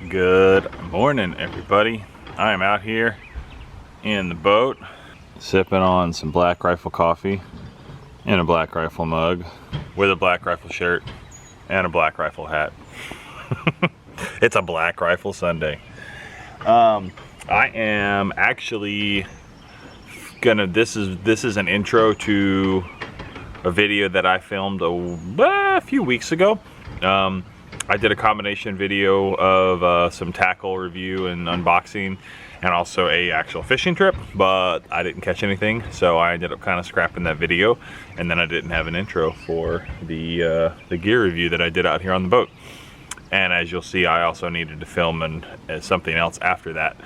Good morning, everybody. I am out here in the boat sipping on some Black Rifle coffee in a Black Rifle mug with a Black Rifle shirt and a Black Rifle hat. It's a Black Rifle Sunday. I am actually gonna, this is an intro to a video that I filmed a few weeks ago. I did a combination video of some tackle review and unboxing and also a actual fishing trip, but I didn't catch anything, so I ended up kind of scrapping that video, and then I didn't have an intro for the gear review that I did out here on the boat. And as you'll see, I also needed to film something else after that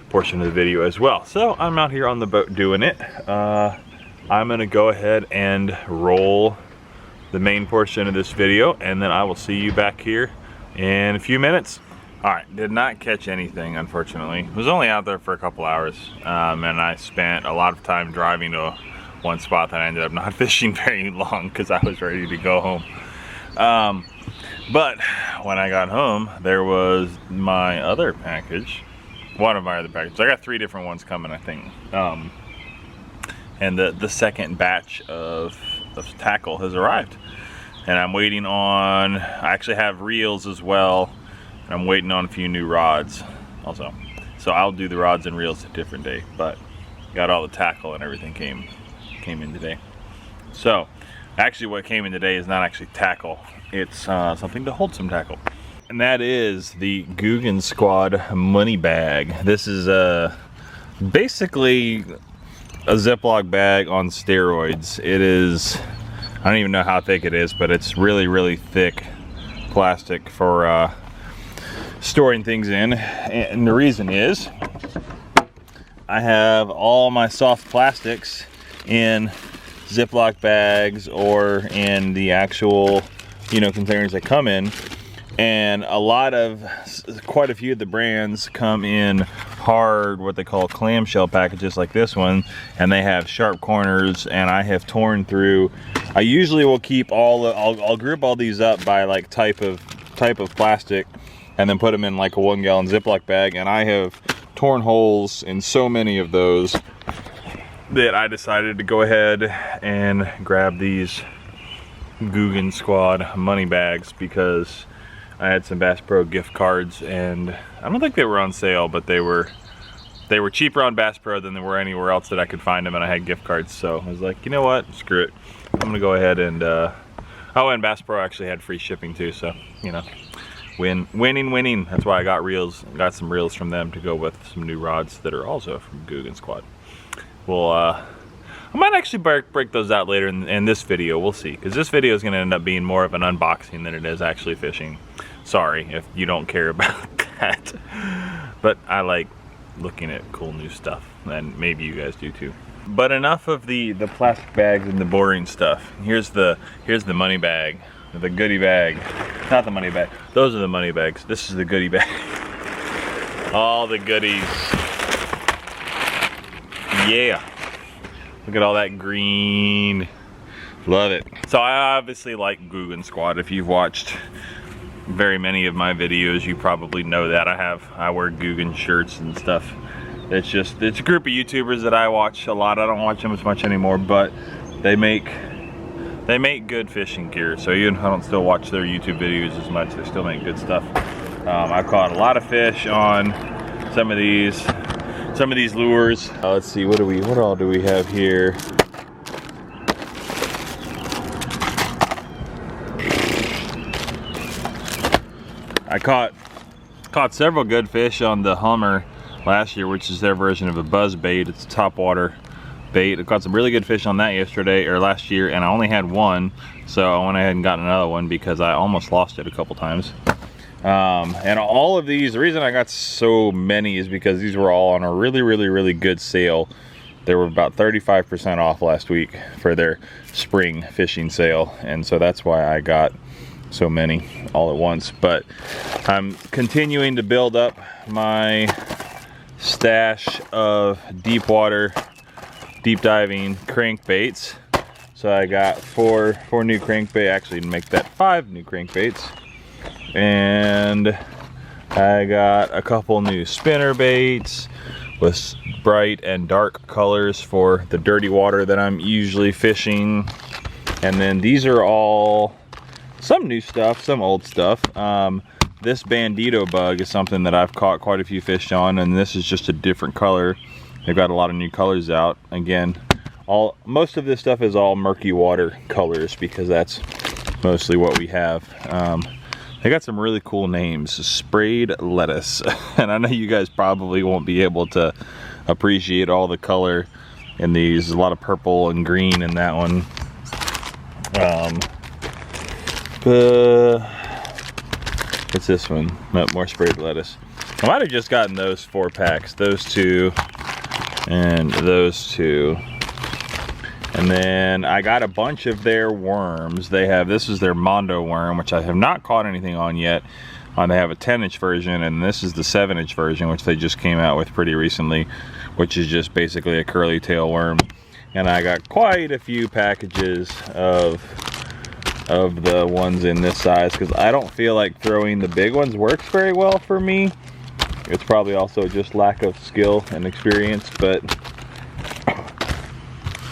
portion of the video as well. So I'm out here on the boat doing it. I'm gonna go ahead and roll the main portion of this video, and then I will see you back here in a few minutes. All right, did not catch anything, unfortunately. Was only out there for a couple hours, and I spent a lot of time driving to one spot that I ended up not fishing very long because I was ready to go home. But when I got home, there was my other package, one of my other packages. I got 3 different ones coming, I think. And the second batch of tackle has arrived. And I'm waiting on, I actually have reels as well. And I'm waiting on a few new rods also. So I'll do the rods and reels a different day, but got all the tackle and everything came in today. So actually what came in today is not actually tackle. It's something to hold some tackle. And that is the Googan Squad money bag. This is basically a Ziploc bag on steroids. It is, I don't even know how thick it is, but it's really, really thick plastic for storing things in. And the reason is I have all my soft plastics in Ziploc bags or in the actual, containers they come in. And quite a few of the brands come in hard, what they call clamshell packages like this one, and they have sharp corners, and I have torn through. I usually will keep I'll group all these up by like type of plastic and then put them in like a 1-gallon Ziploc bag, and I have torn holes in so many of those that I decided to go ahead and grab these Googan Squad money bags because I had some Bass Pro gift cards, and I don't think they were on sale, but they were cheaper on Bass Pro than they were anywhere else that I could find them, and I had gift cards, so I was like, you know what, screw it. I'm gonna go ahead and, oh, and Bass Pro actually had free shipping too, so, winning. That's why I got some reels from them to go with some new rods that are also from Googan Squad. Well, I might actually break those out later in this video, we'll see, because this video is gonna end up being more of an unboxing than it is actually fishing. Sorry if you don't care about that, but I like looking at cool new stuff, and maybe you guys do too. But enough of the plastic bags and the boring stuff. Here's the money bag, the goodie bag. Not the money bag, those are the money bags. This is the goodie bag. All the goodies. Yeah, look at all that green. Love it. So I obviously like Googan Squad. If you've watched very many of my videos, you probably know that I wear Googan shirts and stuff. It's a group of YouTubers that I watch a lot. I don't watch them as much anymore, but they make good fishing gear. So even if I don't still watch their YouTube videos as much, they still make good stuff. I've caught a lot of fish on some of these lures. Let's see, what all do we have here? I caught several good fish on the Hummer last year, which is their version of a buzz bait. It's a topwater bait. I caught some really good fish on that last year, and I only had one, so I went ahead and got another one because I almost lost it a couple times. And all of these, the reason I got so many is because these were all on a really, really, really good sale. They were about 35% off last week for their spring fishing sale, and so that's why I got so many all at once. But I'm continuing to build up my stash of deep water, deep diving crankbaits. So I got four new crankbait, actually to make that 5 new crankbaits. And I got a couple new spinner baits with bright and dark colors for the dirty water that I'm usually fishing. And then these are all some new stuff, some old stuff. This Bandito bug is something that I've caught quite a few fish on, and this is just a different color. They've got a lot of new colors out. Again, most of this stuff is all murky water colors because that's mostly what we have. They got some really cool names. Sprayed lettuce. And I know you guys probably won't be able to appreciate all the color in these. There's a lot of purple and green in that one. What's this one? No, more sprayed lettuce. I might have just gotten those 4 packs. Those 2 and those 2. And then I got a bunch of their worms. They have, this is their Mondo worm, which I have not caught anything on yet. They have a 10-inch version, and this is the 7-inch version, which they just came out with pretty recently, which is just basically a curly tail worm. And I got quite a few packages of the ones in this size because I don't feel like throwing the big ones works very well for me. It's probably also just lack of skill and experience, but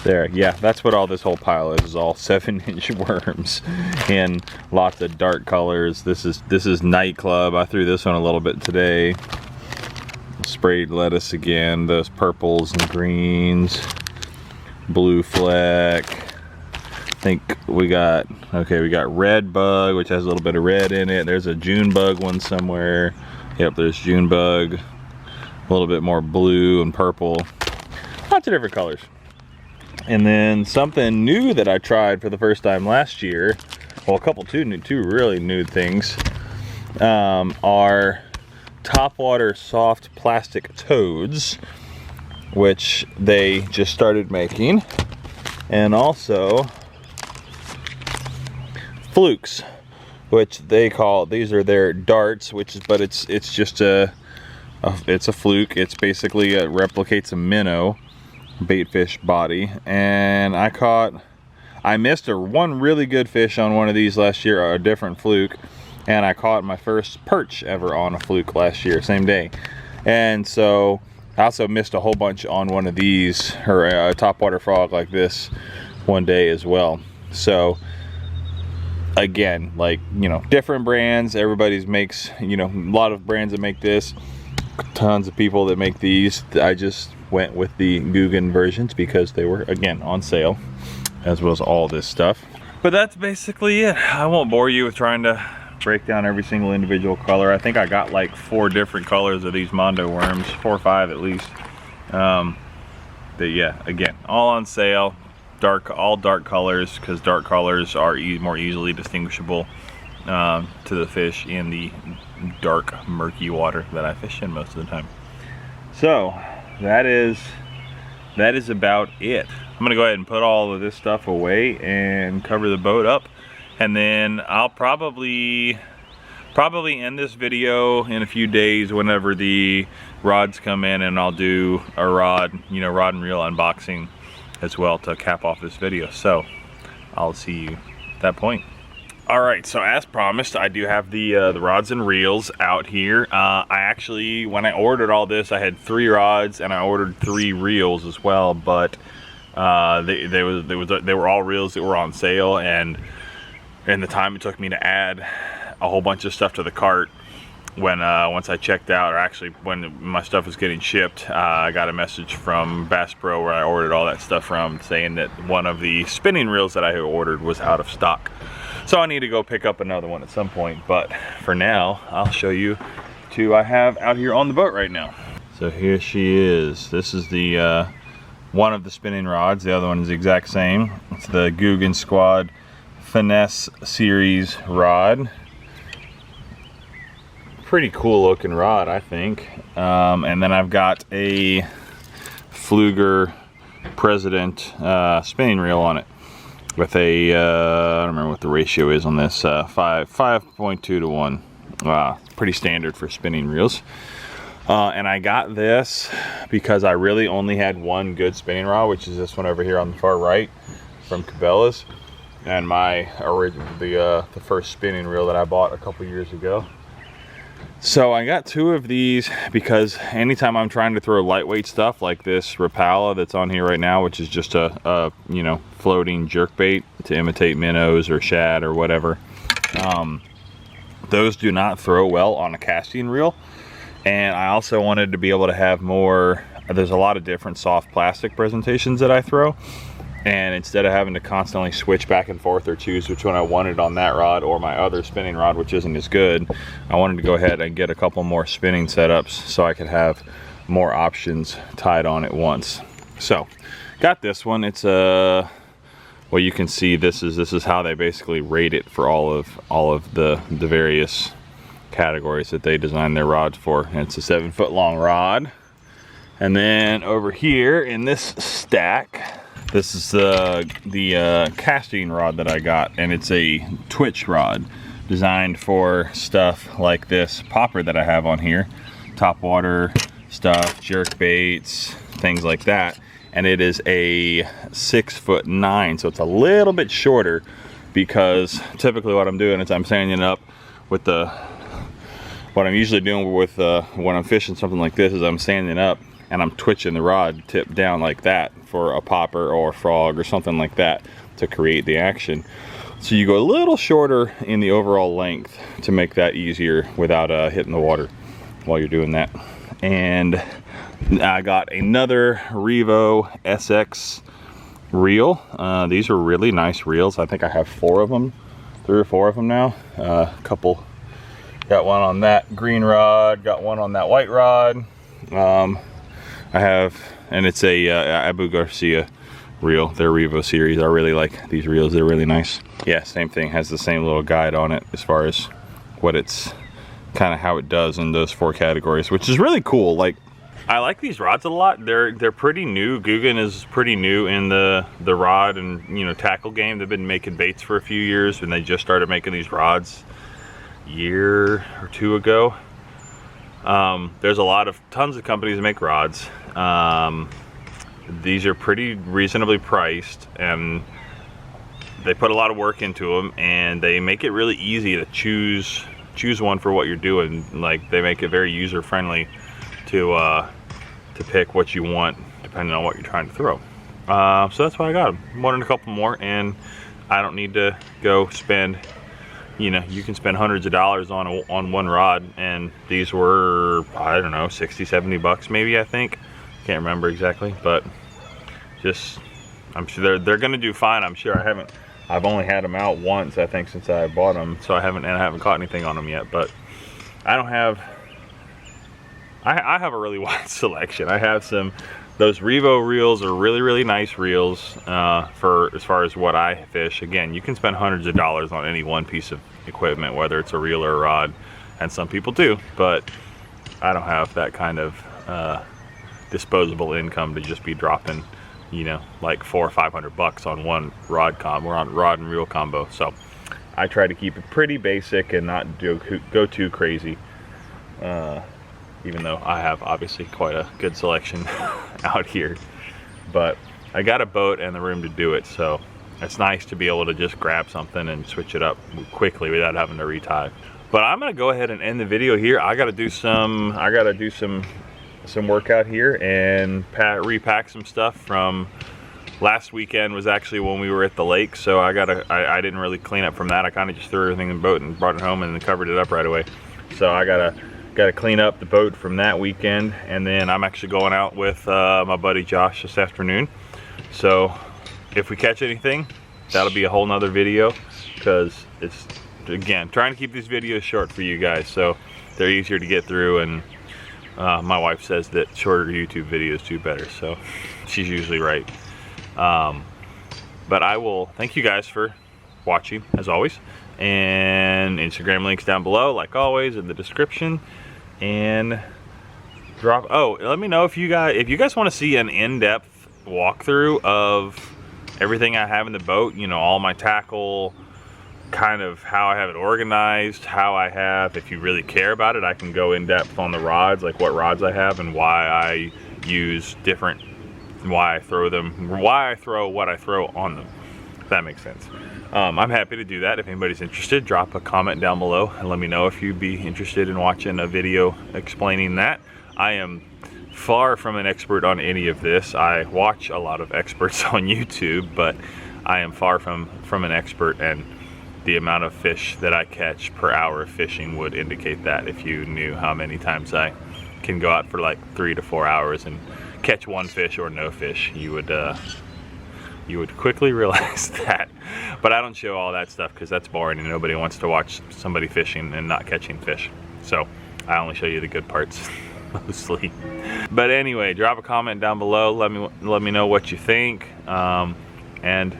there, yeah, that's what all this whole pile is all 7-inch worms in lots of dark colors. This is Nightclub. I threw this one a little bit today. Sprayed lettuce again, those purples and greens, blue fleck. I think we got red bug, which has a little bit of red in it. There's a June bug one somewhere. Yep, there's June bug. A little bit more blue and purple. Lots of different colors. And then something new that I tried for the first time last year, well, two really new things, are Topwater soft plastic toads, which they just started making, and also flukes, which they call, these are their darts, but it's just it's a fluke. It's basically replicates a minnow baitfish body. And I missed one really good fish on one of these last year, a different fluke, and I caught my first perch ever on a fluke last year, same day. And so I also missed a whole bunch on one of these, or a topwater frog like this, one day as well. So again, like, you know, different brands, everybody's makes, you know, a lot of brands that make this, tons of people that make these. I just went with the Guggen versions because they were, again, on sale, as well as all this stuff. But that's basically it. I won't bore you with trying to break down every single individual color. I think I got like 4 different colors of these Mondo worms, 4 or 5 at least. But yeah, again, all on sale. All dark colors, because dark colors are more easily distinguishable to the fish in the dark, murky water that I fish in most of the time. So that is about it. I'm gonna go ahead and put all of this stuff away and cover the boat up, and then I'll probably end this video in a few days whenever the rods come in, and I'll do a rod and reel unboxing as well to cap off this video. So I'll see you at that point. All right, so as promised, I do have the rods and reels out here. I actually, when I ordered all this, I had 3 rods and I ordered 3 reels as well, but they were all reels that were on sale, and in the time it took me to add a whole bunch of stuff to the cart, when once I checked out, or actually when my stuff was getting shipped, I got a message from Bass Pro, where I ordered all that stuff from, saying that one of the spinning reels that I had ordered was out of stock. So I need to go pick up another one at some point, but for now, I'll show you 2 I have out here on the boat right now. So here she is. This is the one of the spinning rods. The other one is the exact same. It's the Guggen Squad Finesse Series rod. Pretty cool looking rod, I think. And then I've got a Pflueger President spinning reel on it with a I don't remember what the ratio is on this, 5.2 to 1. Wow, pretty standard for spinning reels. And I got this because I really only had one good spinning rod, which is this one over here on the far right from Cabela's, and my original, the first spinning reel that I bought a couple years ago. So I got 2 of these because anytime I'm trying to throw lightweight stuff like this Rapala that's on here right now, which is just a you know, floating jerkbait to imitate minnows or shad or whatever, those do not throw well on a casting reel. And I also wanted to be able to have more, there's a lot of different soft plastic presentations that I throw, and instead of having to constantly switch back and forth or choose which one I wanted on that rod or my other spinning rod, which isn't as good, I wanted to go ahead and get a couple more spinning setups so I could have more options tied on at once. So got this one. It's a, well, you can see this is how they basically rate it for all of the various categories that they designed their rods for. And it's a 7-foot long rod. And then over here in this stack, this is the casting rod that I got, and it's a twitch rod designed for stuff like this popper that I have on here, top water stuff, jerk baits, things like that. And it is a 6'9", so it's a little bit shorter, because typically what I'm doing is I'm sanding up with what I'm usually doing with when I'm fishing something like this is I'm sanding up and I'm twitching the rod tip down like that for a popper or a frog or something like that to create the action. So you go a little shorter in the overall length to make that easier without hitting the water while you're doing that. And I got another Revo SX reel. These are really nice reels. I think I have 4 of them, 3 or 4 of them now. Couple, got one on that green rod, got one on that white rod. I have, and it's a Abu Garcia reel, their Revo series. I really like these reels, they're really nice. Yeah, same thing, has the same little guide on it as far as what it's, kind of how it does in those 4 categories, which is really cool. Like, I like these rods a lot. They're pretty new. Guggen is pretty new in the rod and, you know, tackle game. They've been making baits for a few years, and they just started making these rods a year or 2 ago. There's tons of companies that make rods. These are pretty reasonably priced, and they put a lot of work into them, and they make it really easy to choose one for what you're doing. Like, they make it very user friendly to pick what you want depending on what you're trying to throw. So that's why I got them. I wanted a couple more, and I don't need to go spend, you know, you can spend hundreds of dollars on one rod, and these were, I don't know, 60, 70 bucks maybe, I think. Can't remember exactly, but just, I'm sure they're gonna do fine. I'm sure. I've only had them out once, I think, since I bought them, so I haven't caught anything on them yet. But I have a really wide selection. I have those Revo reels are really nice reels for as far as what I fish. Again, you can spend hundreds of dollars on any one piece of equipment, whether it's a reel or a rod, and some people do, but I don't have that kind of disposable income to just be dropping, you know, like $400 or $500 on one rod and reel combo. So I try to keep it pretty basic and not go too crazy, even though I have obviously quite a good selection out here. But I got a boat and the room to do it, so it's nice to be able to just grab something and switch it up quickly without having to retie. But I'm gonna go ahead and end the video here. I gotta do some workout here and repack some stuff from last weekend. Was actually when we were at the lake, so I didn't really clean up from that. I kind of just threw everything in the boat and brought it home and then covered it up right away. So I gotta clean up the boat from that weekend, and then I'm actually going out with my buddy Josh this afternoon. So if we catch anything, that'll be a whole nother video, because it's, again, trying to keep these videos short for you guys so they're easier to get through. And my wife says that shorter YouTube videos do better, so she's usually right. But I will thank you guys for watching, as always, and Instagram links down below, like always, in the description. And let me know if you guys want to see an in-depth walkthrough of everything I have in the boat, you know, all my tackle, kind of how I have it organized, if you really care about it, I can go in depth on the rods, like what rods I have and why I use why I throw what I throw on them. that makes sense. I'm happy to do that. If anybody's interested, drop a comment down below and let me know if you'd be interested in watching a video explaining that. I am far from an expert on any of this. I watch a lot of experts on YouTube, but I am far from an expert, and the amount of fish that I catch per hour of fishing would indicate that. If you knew how many times I can go out for like 3 to 4 hours and catch one fish or no fish, you would quickly realize that. But I don't show all that stuff because that's boring and nobody wants to watch somebody fishing and not catching fish. So I only show you the good parts mostly. But anyway, drop a comment down below. Let me know what you think, and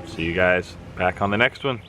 see you guys back on the next one.